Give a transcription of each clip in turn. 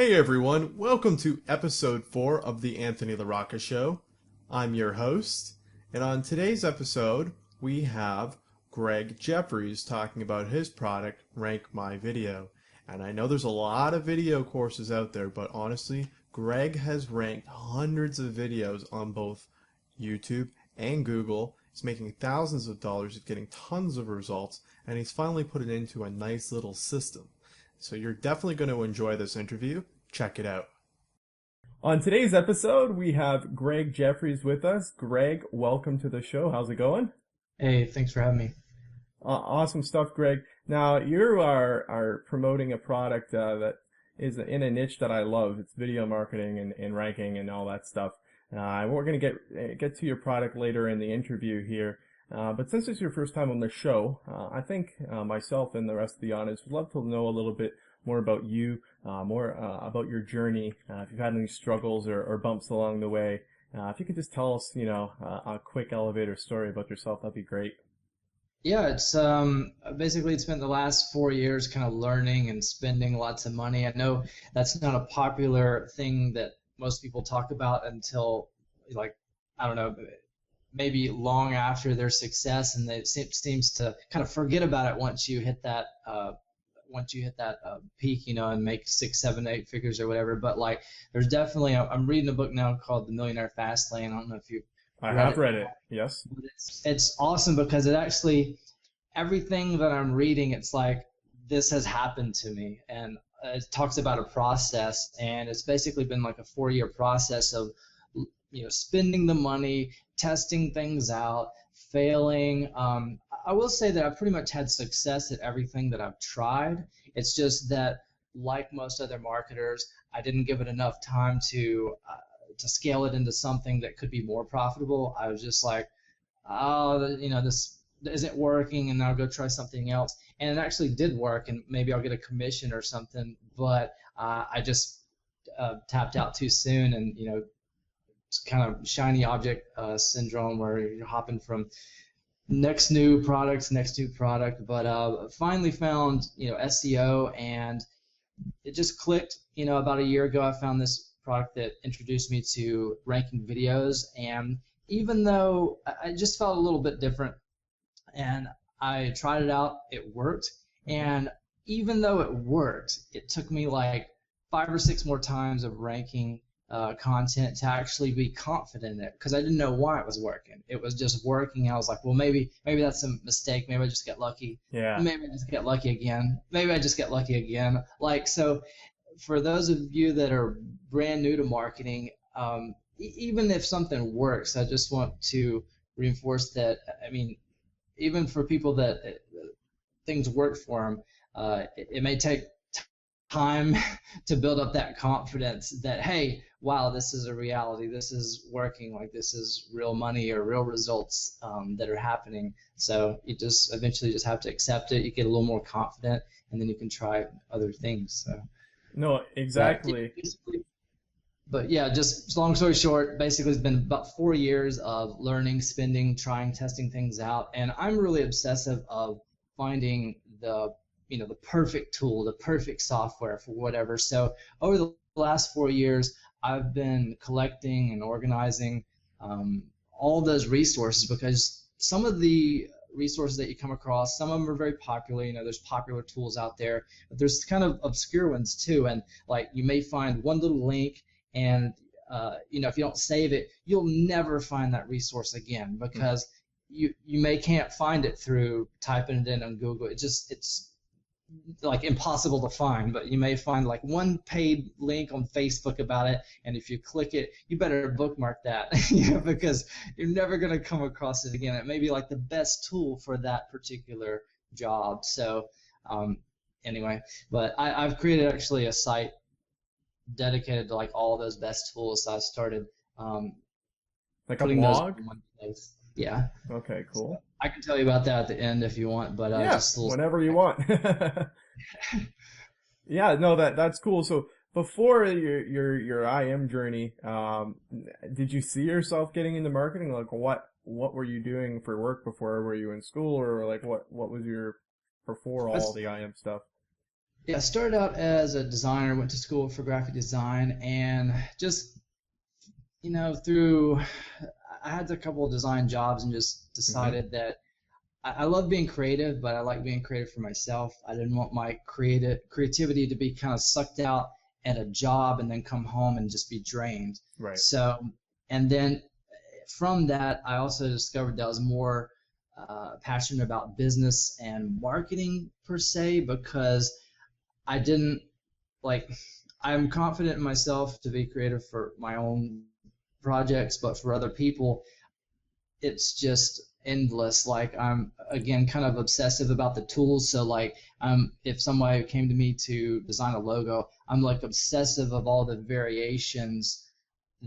Hey everyone, welcome to episode 4 of the Anthony LaRocca Show. I'm your host, and on today's episode, we have Greg Jeffries talking about his product, Rank My Video. And I know there's a lot of video courses out there, but honestly, Greg has ranked hundreds of videos on both YouTube and Google. He's making thousands of dollars, he's getting tons of results, and he's finally put it into a nice little system. So you're definitely going to enjoy this interview. Check it out. On today's episode, we have Greg Jeffries with us. Greg, welcome to the show. How's it going? Hey, thanks for having me. Awesome stuff, Greg. Now, you are promoting a product that is in a niche that I love. It's video marketing and ranking and all that stuff. We're going to get to your product later in the interview here. But since it's your first time on the show, I think myself and the rest of the audience would love to know a little bit more about you, more about your journey, if you've had any struggles or bumps along the way. If you could just tell us, a quick elevator story about yourself, that'd be great. Yeah, it's basically spent the last 4 years kind of learning and spending lots of money. I know that's not a popular thing that most people talk about until, I don't know, maybe long after their success, and it seems to kind of forget about it once you hit that peak, and make 6, 7, 8 figures or whatever. But there's definitely I'm reading a book now called The Millionaire Fast Lane. I don't know if you I have read it. Yes. But it's awesome because it actually, everything that I'm reading, it's like this has happened to me, and it talks about a process, and it's basically been like a 4-year process of spending the money, testing things out, failing. I will say that I've pretty much had success at everything that I've tried. It's just that, like most other marketers, I didn't give it enough time to scale it into something that could be more profitable. I was just like, oh, this isn't working, and I'll go try something else. And it actually did work, and maybe I'll get a commission or something. But I just tapped out too soon, and it's kind of shiny object syndrome, where you're hopping from next new product. But finally found SEO, and it just clicked. About a year ago, I found this product that introduced me to ranking videos, and even though I just felt a little bit different, and I tried it out, it worked. And even though it worked, it took me like 5 or 6 more times of ranking content to actually be confident in it, because I didn't know why it was working. It was just working. I was like, well, maybe that's a mistake. Maybe I just get lucky. Yeah. Maybe I just get lucky again. Maybe I just get lucky again. So for those of you that are brand new to marketing, even if something works, I just want to reinforce that. I mean, even for people that things work for them, it may take time to build up that confidence that, hey, wow, this is a reality, this is working, like this is real money or real results that are happening. So you just eventually just have to accept it. You get a little more confident, and then you can try other things. So No, exactly. But yeah, just long story short, basically it's been about 4 years of learning, spending, trying, testing things out, and I'm really obsessive of finding the perfect tool, the perfect software for whatever. So over the last 4 years, I've been collecting and organizing all those resources, because some of the resources that you come across, some of them are very popular. There's popular tools out there, but there's kind of obscure ones too. And you may find one little link, and if you don't save it, you'll never find that resource again, because you can't find it through typing it in on Google. It's like impossible to find. But you may find like one paid link on Facebook about it, and if you click it, you better bookmark that, because you're never going to come across it again. It may be like the best tool for that particular job. So anyway, but I've created actually a site dedicated to like all those best tools. So I started Like a putting those blog? in one place. Yeah. Okay, cool. So I can tell you about that at the end if you want, but Yeah, just a little whenever you want. Yeah, no, that's cool. So before your IM journey, did you see yourself getting into marketing? Like what were you doing for work before? Were you in school, or like what was your before all the IM stuff? Yeah, I started out as a designer, went to school for graphic design, and just, through I had a couple of design jobs and just Hmm. decided that I love being creative, but I like being creative for myself. I didn't want my creativity to be kind of sucked out at a job and then come home and just be drained. Right. So, and then from that, I also discovered that I was more passionate about business and marketing per se because I didn't like, I'm confident in myself to be creative for my own projects, but for other people, it's just endless. Like I'm again kind of obsessive about the tools. So like if somebody came to me to design a logo, I'm like obsessive of all the variations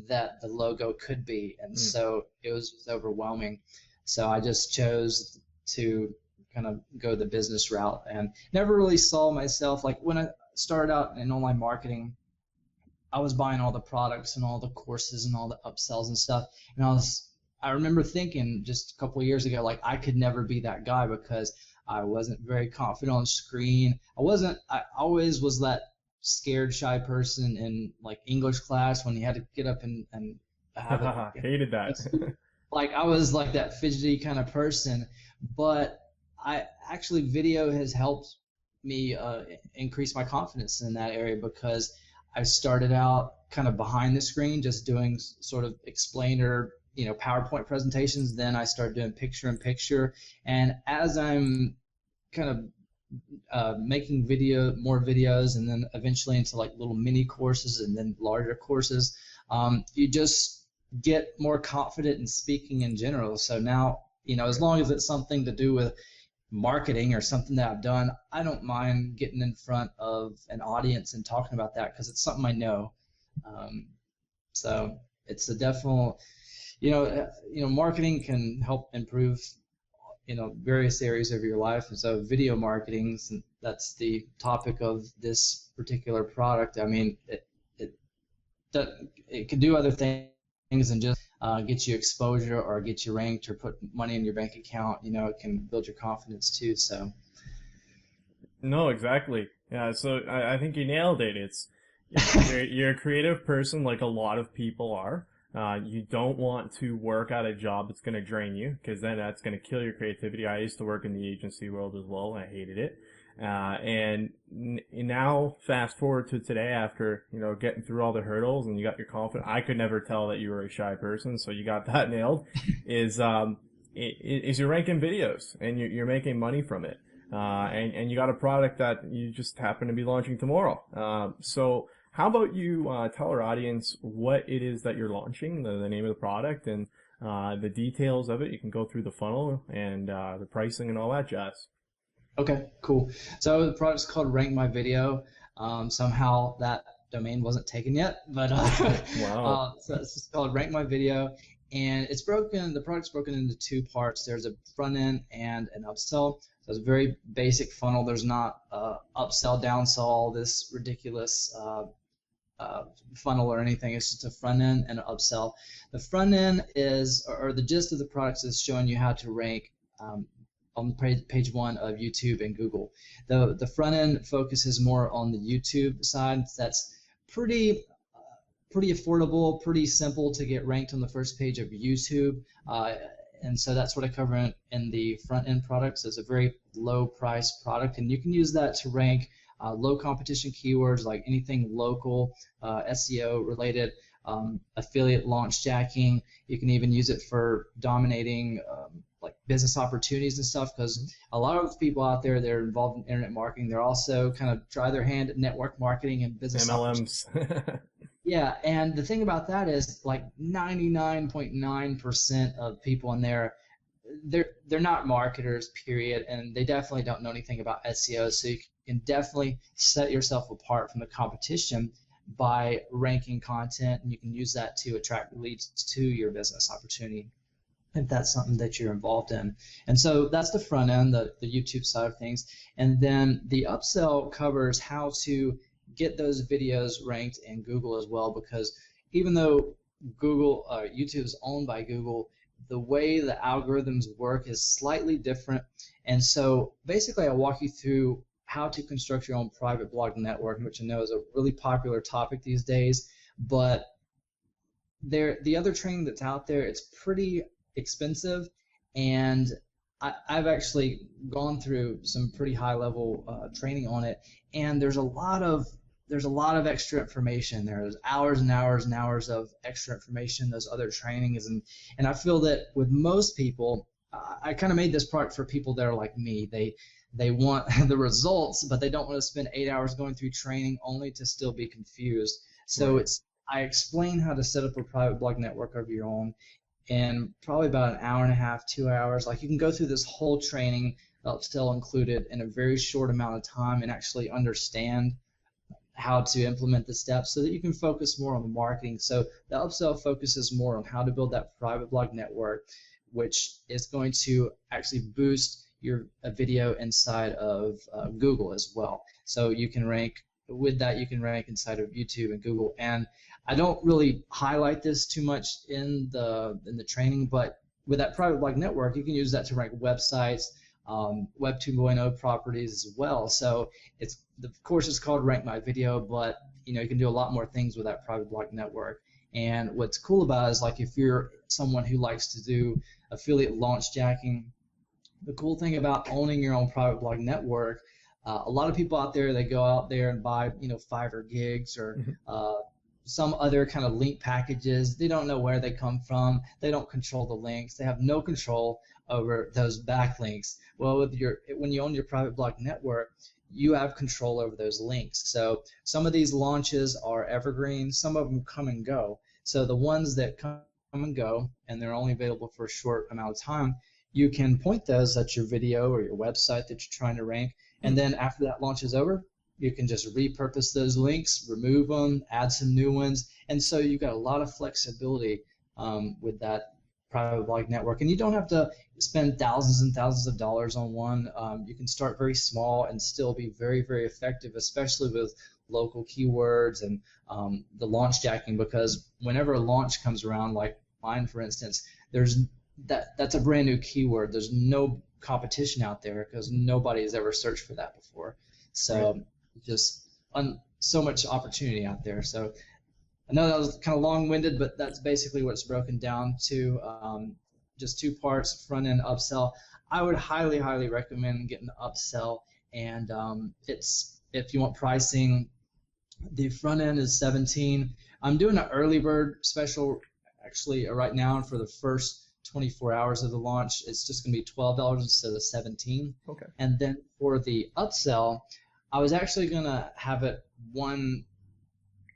that the logo could be. And Mm. so it was just overwhelming. So I just chose to kind of go the business route and never really saw myself like when I started out in online marketing, I was buying all the products and all the courses and all the upsells and stuff. And I remember thinking just a couple of years ago, like I could never be that guy because I wasn't very confident on screen. I always was that scared, shy person in like English class when you had to get up and have it. Hated that. Like I was like that fidgety kind of person, but I actually video has helped me increase my confidence in that area because I started out kind of behind the screen, just doing sort of explainer, PowerPoint presentations. Then I started doing picture in picture, and as I'm kind of making more videos, and then eventually into like little mini courses and then larger courses, you just get more confident in speaking in general. So now, as Right. long as it's something to do with marketing or something that I've done, I don't mind getting in front of an audience and talking about that because it's something I know. Um, so it's a definite, marketing can help improve, various areas of your life. And so video marketing, that's the topic of this particular product. I mean, it, it can do other things than just get you exposure or get you ranked or put money in your bank account. It can build your confidence too. So, No, exactly. Yeah, so I think you nailed it. You're a creative person like a lot of people are. You don't want to work at a job that's going to drain you because then that's going to kill your creativity. I used to work in the agency world as well. I hated it. Now fast forward to today after, getting through all the hurdles and you got your confidence. I could never tell that you were a shy person, so you got that nailed. Is, is you're ranking videos and you're making money from it. And you got a product that you just happen to be launching tomorrow. So how about you tell our audience what it is that you're launching, the name of the product, and the details of it. You can go through the funnel and the pricing and all that jazz. okay, cool. So the product's called Rank My Video. Somehow that domain wasn't taken yet, but Wow. so it's just called Rank My Video, and it's broken. The product's broken into two parts. There's a front end and an upsell. So it's a very basic funnel. There's not upsell, downsell, this ridiculous uh, funnel or anything. It's just a front end and an upsell. The front end is, or the gist of the products is showing you how to rank on page one of YouTube and Google. The front end focuses more on the YouTube side. That's pretty pretty affordable, pretty simple to get ranked on the first page of YouTube. And so that's what I cover in the front end products. It's a very low price product, and you can use that to rank low competition keywords like anything local, SEO related, affiliate launch jacking. You can even use it for dominating like business opportunities and stuff because a lot of people out there that are involved in internet marketing, they're also kind of try their hand at network marketing and business opportunities. MLMs. Yeah, and the thing about that is like 99.9% of people in there, they're not marketers, period, and they definitely don't know anything about SEO. So you can definitely set yourself apart from the competition by ranking content, and you can use that to attract leads to your business opportunity if that's something that you're involved in. And so that's the front end, the YouTube side of things. And then the upsell covers how to get those videos ranked in Google as well, because even though YouTube is owned by Google, the way the algorithms work is slightly different. And so basically I walk you through how to construct your own private blog network, which I know is a really popular topic these days. But the other training that's out there, it's pretty expensive, and I've actually gone through some pretty high level training on it, and there's a lot of extra information there. There's hours and hours and hours of extra information in those other trainings, and I feel that with most people, I kind of made this product for people that are like me. They want the results, but they don't want to spend 8 hours going through training only to still be confused. So Right. I explain how to set up a private blog network of your own in probably about an hour and a half, 2 hours. Like, you can go through this whole training, upsell included, in a very short amount of time and actually understand how to implement the steps so that you can focus more on the marketing. So the upsell focuses more on how to build that private blog network, which is going to actually boost your video inside of Google as well. So you can rank with that. You can rank inside of YouTube and Google. And I don't really highlight this too much in the training, but with that private blog network, you can use that to rank websites, Web 2.0 properties as well. So the course is called Rank My Video, but you can do a lot more things with that private blog network. And what's cool about it is, like, if you're someone who likes to do affiliate launch jacking, the cool thing about owning your own private blog network, a lot of people out there, they go out there and buy Fiverr gigs or some other kind of link packages. They don't know where they come from. They don't control the links. They have no control over those backlinks. Well, when you own your private blog network, you have control over those links. So some of these launches are evergreen. Some of them come and go. So the ones that come and go, and they're only available for a short amount of time, you can point those at your video or your website that you're trying to rank. And then after that launch is over, you can just repurpose those links, remove them, add some new ones. And so you've got a lot of flexibility with that private blog network. And you don't have to spend thousands and thousands of dollars on one. You can start very small and still be very, very effective, especially with local keywords and the launch jacking, because whenever a launch comes around, like mine, for instance, that's a brand new keyword. There's no competition out there because nobody has ever searched for that before. So Right. just so much opportunity out there. So I know that was kind of long-winded, but that's basically what it's broken down to. Just two parts: front end, upsell. I would highly, highly recommend getting the upsell. And it's, if you want pricing, the front end is $17. I'm doing an early bird special actually right now for the first 24 hours of the launch. It's just going to be $12 instead of $17. Okay. And then for the upsell, I was actually going to have it one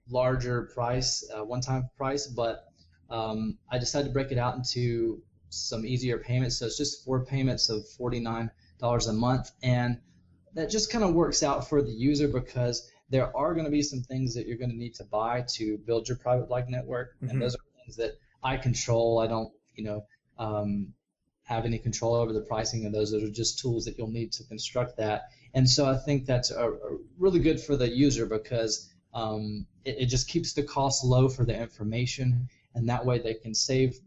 larger price, one-time price, but I decided to break it out into some easier payments. So it's just 4 payments of $49 a month, and that just kind of works out for the user because there are going to be some things that you're going to need to buy to build your private blog network, and those are things that I control. I don't, have any control over the pricing of those. Those are just tools that you'll need to construct that. And so I think that's really good for the user because it just keeps the cost low for the information, and that way they can save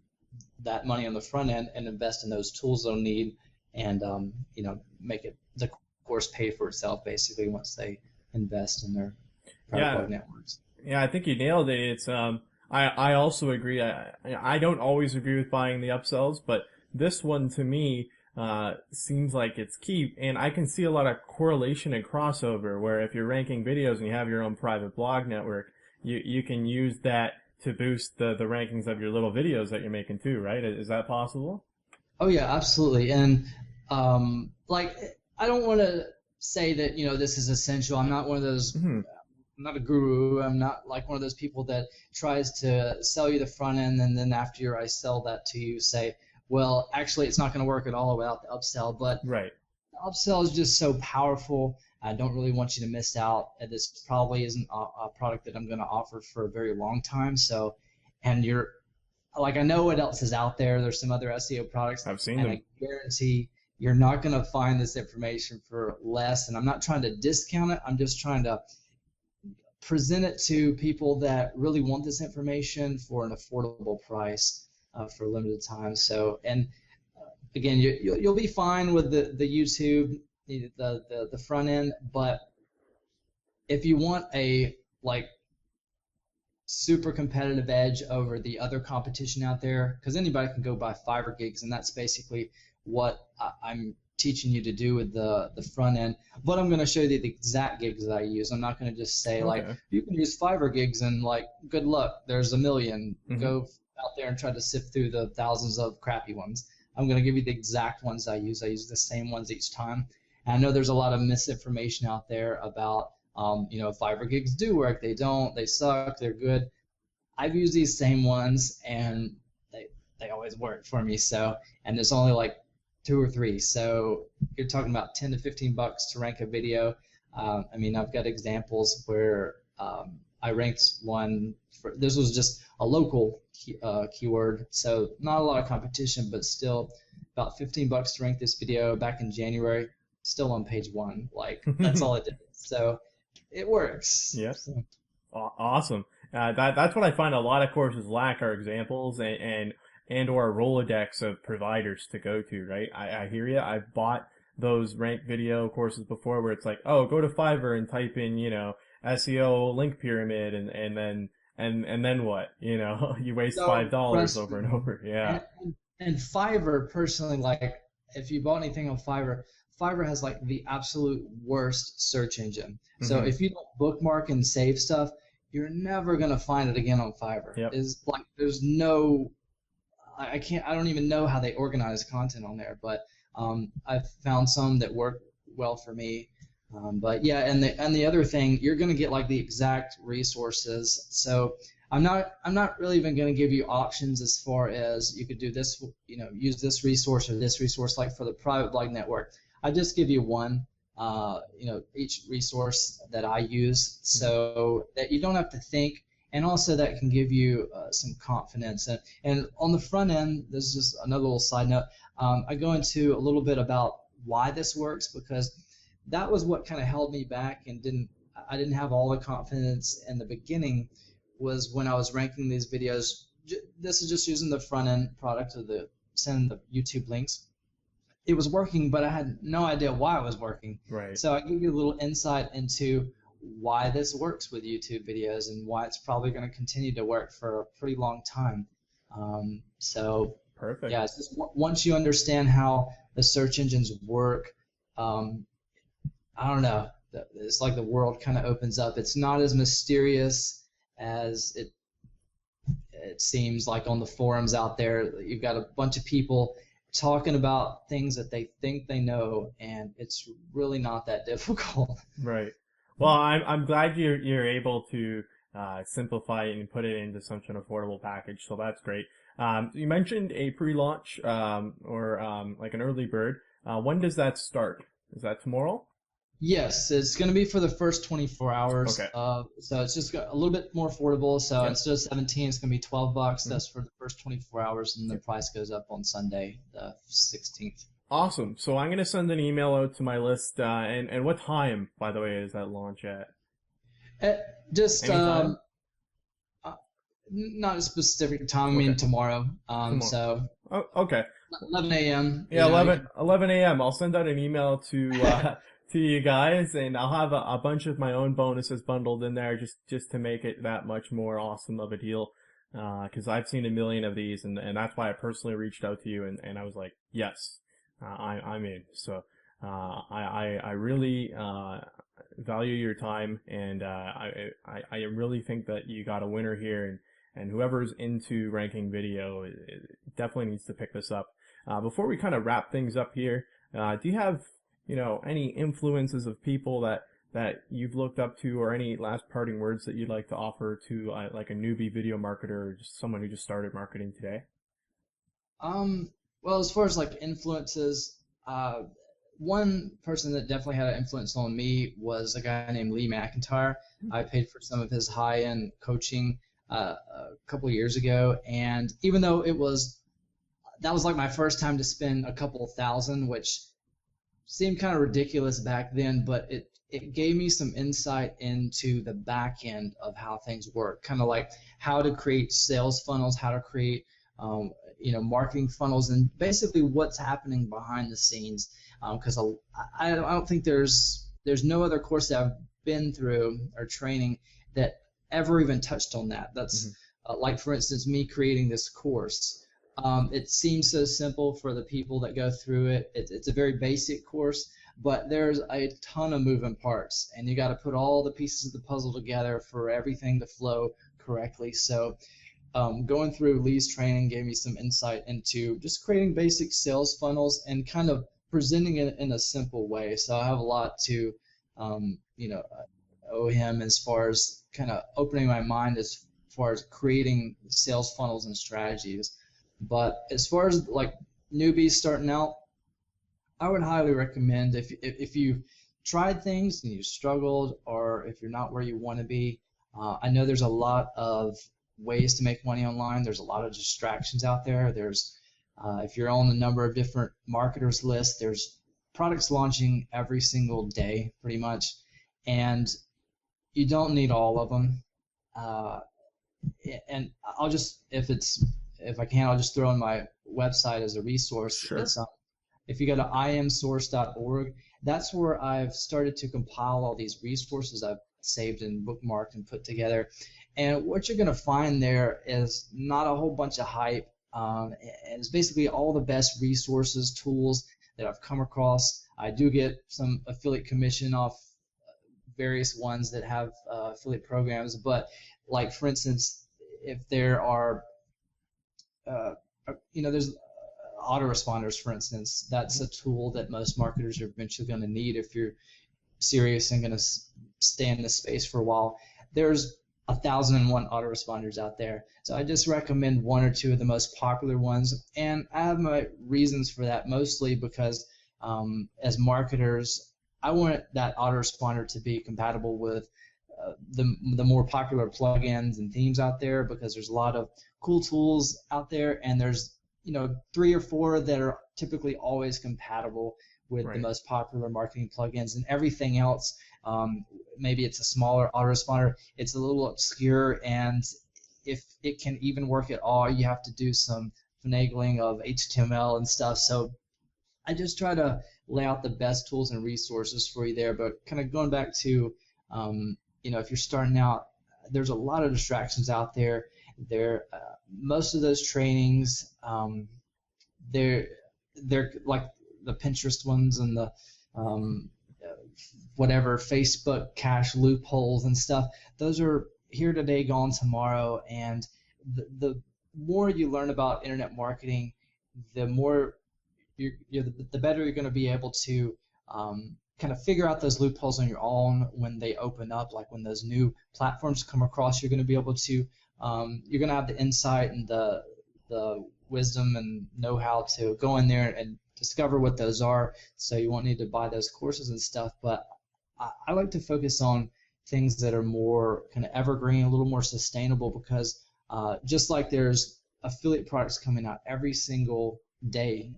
that money on the front end and invest in those tools they'll need, and make the course pay for itself basically once they invest in their private blog networks. Yeah, I think you nailed it. It's I also agree. I don't always agree with buying the upsells, but this one to me seems like it's key, and I can see a lot of correlation and crossover where if you're ranking videos and you have your own private blog network, you can use that to boost the rankings of your little videos that you're making too, right? Is that possible? Oh yeah, absolutely. And I don't want to say that this is essential. I'm not one of those. I'm not a guru. I'm not like one of those people that tries to sell you the front end and then after I sell that to you say, well, actually it's not going to work at all without the upsell. But Right. the upsell is just so powerful. I don't really want you to miss out. And this probably isn't a product that I'm going to offer for a very long time. So, and I know what else is out there. There's some other SEO products. I've seen and them. I guarantee you're not going to find this information for less. And I'm not trying to discount it. I'm just trying to present it to people that really want this information for an affordable price for a limited time. So, and again, you'll be fine with the YouTube the front end. But if you want a like super competitive edge over the other competition out there, because anybody can go buy Fiverr gigs, and that's basically what I'm teaching you to do with the front end. But I'm going to show you the exact gigs that I use. I'm not going to just say like you can use Fiverr gigs and like good luck. There's a million. Go out there and try to sift through the thousands of crappy ones. I'm going to give you the exact ones I use. I use the same ones each time. And I know there's a lot of misinformation out there about Fiverr gigs do work. They don't. They suck. They're good. I've used these same ones and they always work for me. So, and there's only like 2 or 3. So you're talking about 10 to 15 bucks to rank a video. I mean, I've got examples where I ranked one for, this was just a local keyword, so not a lot of competition, but still about 15 bucks to rank this video back in January, still on page 1. Like, that's all it did. So it works. Yep. So. Awesome. That's what I find a lot of courses lack are examples and or a Rolodex of providers to go to, right? I hear you. I've bought those ranked video courses before where it's like, oh, go to Fiverr and type in, SEO link pyramid and then what? You waste $5 over and over. Yeah. And Fiverr, personally, like if you bought anything on Fiverr, Fiverr has like the absolute worst search engine. So if you don't bookmark and save stuff, you're never gonna find it again on Fiverr. Yep. It's like there's no, I don't even know how they organize content on there, but I've found some that work well for me. But yeah, and the other thing, you're gonna get like the exact resources. So I'm not really even gonna give you options as far as you could do this, use this resource or this resource, like for the private blog network. I just give you one, each resource that I use, so that you don't have to think, and also that can give you some confidence. And on the front end, this is just another little side note. I go into a little bit about why this works, because that was what kind of held me back and I didn't have all the confidence in the beginning, was when I was ranking these videos. This is just using the front end product of sending the YouTube links. It was working, but I had no idea why it was working. Right. So I give you a little insight into why this works with YouTube videos and why it's probably going to continue to work for a pretty long time. So perfect. Yeah, it's just once you understand how the search engines work, I don't know, it's like the world kind of opens up. It's not as mysterious as it seems like on the forums out there. You've got a bunch of people talking about things that they think they know, and it's really not that difficult. Right. Well, I'm glad you're able to simplify it and put it into such an affordable package, so that's great. You mentioned a pre-launch or like an early bird. When does that start? Is that tomorrow? Yes, it's going to be for the first 24 hours. Okay. So it's just a little bit more affordable. So instead of 17, it's going to be 12 bucks. That's for the first 24 hours, and the price goes up on Sunday, the 16th. Awesome. So I'm going to send an email out to my list. And what time, by the way, is that launch at? Just not a specific time. I mean tomorrow. So. Oh, okay. 11 a.m. Yeah, 11 a.m. I'll send out an email to to you guys, and I'll have a bunch of my own bonuses bundled in there just to make it that much more awesome of a deal. Because I've seen a million of these, and that's why I personally reached out to you, and I was like, yes, I'm in. So I really value your time, and I really think that you got a winner here, and whoever's into ranking video it definitely needs to pick this up. Before we kind of wrap things up here, do you have any influences of people that you've looked up to, or any last parting words that you'd like to offer to like a newbie video marketer or just someone who just started marketing today? Well, as far as like influences, one person that definitely had an influence on me was a guy named Lee McIntyre. I paid for some of his high-end coaching a couple of years ago, and even though that was like my first time to spend a couple of thousand, which seemed kind of ridiculous back then, but it gave me some insight into the back end of how things work, kind of like how to create sales funnels, how to create marketing funnels and basically what's happening behind the scenes. Because I don't think there's no other course that I've been through or training that ever even touched on that. That's like, for instance, me creating this course. It seems so simple for the people that go through it. It's a very basic course, but there's a ton of moving parts, and you got to put all the pieces of the puzzle together for everything to flow correctly. So going through Lee's training gave me some insight into just creating basic sales funnels and kind of presenting it in a simple way. So I have a lot to owe him as far as kind of opening my mind as far as creating sales funnels and strategies. But as far as like newbies starting out, I would highly recommend if you tried things and you struggled, or if you're not where you want to be. I know there's a lot of ways to make money online. There's a lot of distractions out there. There's if you're on a number of different marketers lists, there's products launching every single day pretty much, and you don't need all of them. And I'll just, if I can, I'll just throw in my website as a resource. Sure. It's, if you go to imsource.org, that's where I've started to compile all these resources I've saved and bookmarked and put together. And what you're going to find there is not a whole bunch of hype. And it's basically all the best resources, tools that I've come across. I do get some affiliate commission off various ones that have affiliate programs, but like, for instance, if there are there's autoresponders, for instance. That's a tool that most marketers are eventually going to need if you're serious and going to stay in this space for a while. There's 1,001 autoresponders out there, so I just recommend one or two of the most popular ones, and I have my reasons for that, mostly because as marketers, I want that autoresponder to be compatible with the more popular plugins and themes out there, because there's a lot of cool tools out there, and there's 3 or 4 that are typically always compatible with the most popular marketing plugins, and everything else, maybe it's a smaller autoresponder, it's a little obscure, and if it can even work at all, you have to do some finagling of HTML and stuff. So I just try to lay out the best tools and resources for you there. But kind of going back to if you're starting out, there's a lot of distractions out there. Most of those trainings, they're like the Pinterest ones and the whatever Facebook cash loopholes and stuff. Those are here today, gone tomorrow. And the more you learn about internet marketing, the more the better you're going to be able to kind of figure out those loopholes on your own when they open up. Like when those new platforms come across, you're going to be able to you're going to have the insight and the wisdom and know-how to go in there and discover what those are, so you won't need to buy those courses and stuff. But I like to focus on things that are more kind of evergreen, a little more sustainable, because just like there's affiliate products coming out every single day,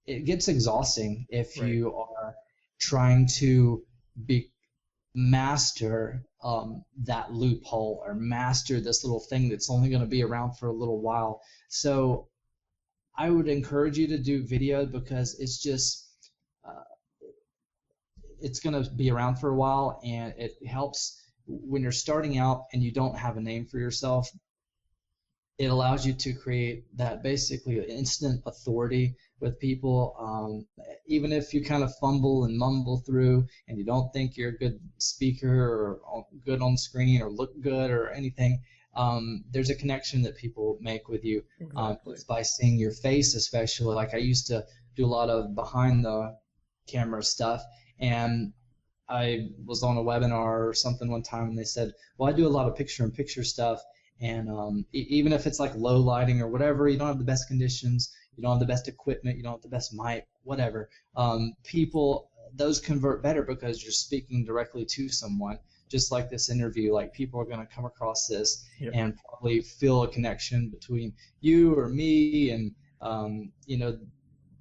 it gets exhausting if you are trying to master that loophole or master this little thing that's only going to be around for a little while. So I would encourage you to do video, because it's just it's going to be around for a while, and it helps when you're starting out and you don't have a name for yourself. It allows you to create that basically instant authority with people. Even if you kind of fumble and mumble through and you don't think you're a good speaker or good on screen or look good or anything, there's a connection that people make with you. Exactly. By seeing your face, especially. Like I used to do a lot of behind the camera stuff, and I was on a webinar or something one time, and they said, well, I do a lot of picture-in-picture stuff, and even if it's like low lighting or whatever, you don't have the best conditions, you don't have the best equipment, you don't have the best mic, whatever, people, those convert better because you're speaking directly to someone. Just like this interview, like people are going to come across this and probably feel a connection between you or me, and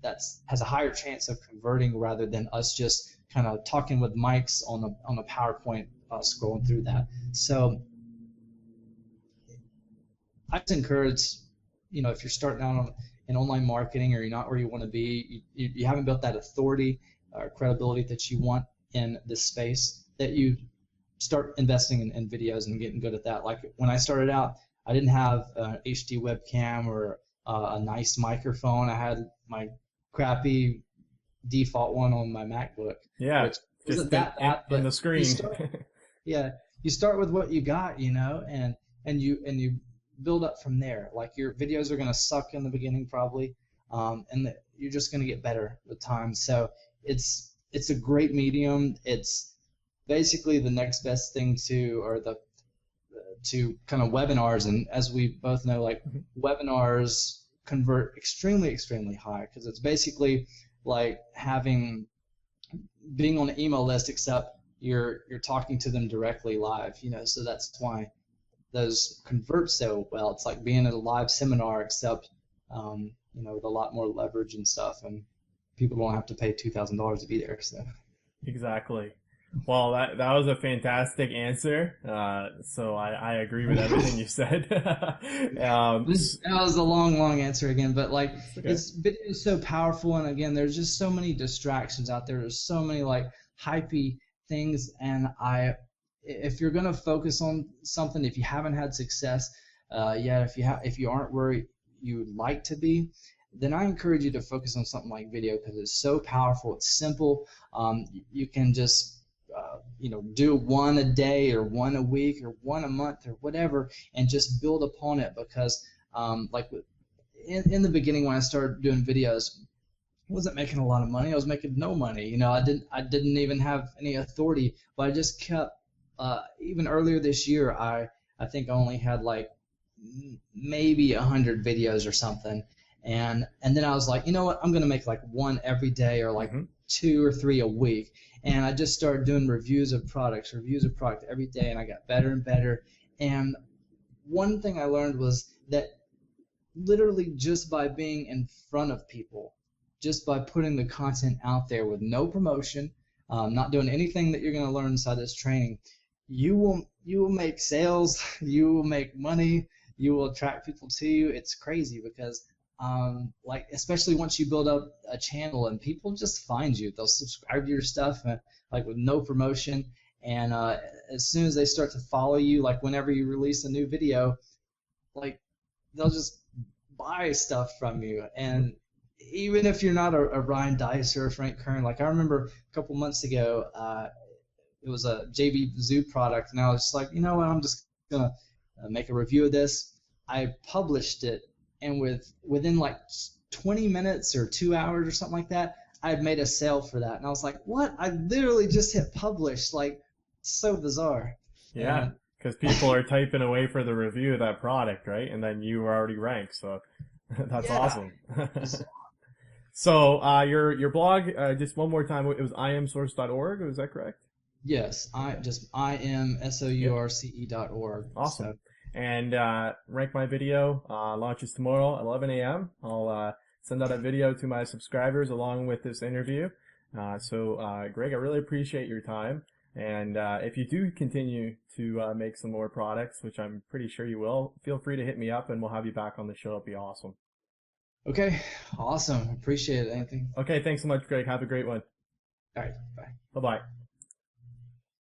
that has a higher chance of converting rather than us just kind of talking with mics on a PowerPoint scrolling through that. So I just encourage if you're starting out in online marketing, or you're not where you want to be, you haven't built that authority or credibility that you want in this space, that you start investing in videos and getting good at that. Like when I started out, I didn't have an HD webcam or a nice microphone. I had my crappy default one on my MacBook, Yeah, which just wasn't that bad, in but the screen. yeah, you start with what you got, and you build up from there. Like your videos are gonna suck in the beginning probably, and you're just gonna get better with time. So it's a great medium. It's basically the next best thing to kind of webinars, and as we both know, like webinars convert extremely high, because it's basically like being on an email list, except you're talking to them directly live, so that's why those convert so well. It's like being at a live seminar, except with a lot more leverage and stuff, and people don't have to pay $2,000 to be there. So Exactly. Well, that was a fantastic answer. So I agree with everything you said. that was a long answer again, but like Okay. video is so powerful, and again, there's just so many distractions out there. There's so many like hypey things, and if you're gonna focus on something, if you haven't had success yet, if you aren't where you would like to be, then I encourage you to focus on something like video, because it's so powerful. It's simple. You can just do one a day or one a week or one a month or whatever, and just build upon it, because like in the beginning when I started doing videos, I wasn't making a lot of money. I was making no money. I didn't even have any authority, but I just kept even earlier this year, I think I only had like maybe 100 videos or something, and then I was like, you know what, I'm gonna make like one every day, or like 2 or 3 a week. And I just started doing reviews of product every day, and I got better and better. And one thing I learned was that literally just by being in front of people, just by putting the content out there with no promotion, not doing anything that you're going to learn inside this training, you will make sales, you will make money, you will attract people to you. It's crazy, because like especially once you build up a channel and people just find you, they'll subscribe to your stuff like with no promotion, and as soon as they start to follow you, like whenever you release a new video, like they'll just buy stuff from you. And even if you're not a Ryan Dice or a Frank Kern, like I remember a couple months ago, it was a JV Zoo product, and I was just like, you know what, I'm just gonna make a review of this. I published it, and within like 20 minutes or 2 hours or something like that, I had made a sale for that. And I was like, what? I literally just hit publish. Like, so bizarre. Yeah, because people are typing away for the review of that product, right? And then you were already ranked, so that's awesome. So your blog, just one more time, it was imsource.org, was that correct? Yes, imsource.org. Awesome. So. And Rank My Video launches tomorrow at 11 a.m. I'll send out a video to my subscribers along with this interview. So Greg, I really appreciate your time. And if you do continue to make some more products, which I'm pretty sure you will, feel free to hit me up and we'll have you back on the show. It'll be awesome. Okay, awesome. Appreciate it, Anthony. Okay, thanks so much, Greg. Have a great one. All right, bye. Bye-bye.